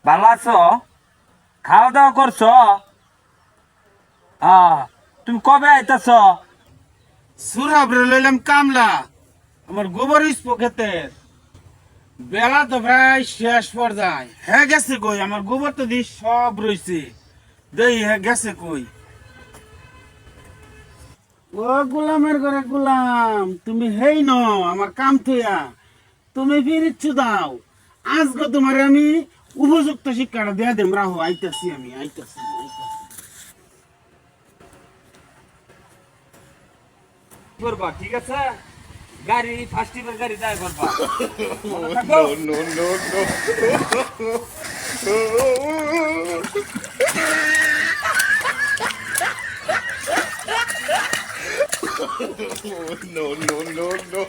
ভালো আছো? খাওয়া দাওয়া করছো? তুমি কবে আইতাছ? সুরাবরে লইলাম কামলা আমার গোবর পকেটের বেলা তো প্রায় শেষ পর্যায়ে হ্যাঁ গেছে কই আমার গোবর তো দিয়ে সব রইছে দেই হ্যাঁ গেছে কই ও গোলামের ঘরে গোলাম তুমি হেই ন আমার কাম থইয়া তুমি ফিরিচ্ছু দাও আজকে তোমার আমি উপযুক্ত শিক্ষাটা দেয়া দেম রাহো আইতাছি আমি আইতাছি করবা ঠিক আছে, গাড়ি ফার্স্ট টিপের গাড়ি যাই করবা। মনে থাকো? No, no, no. No, no, no, no.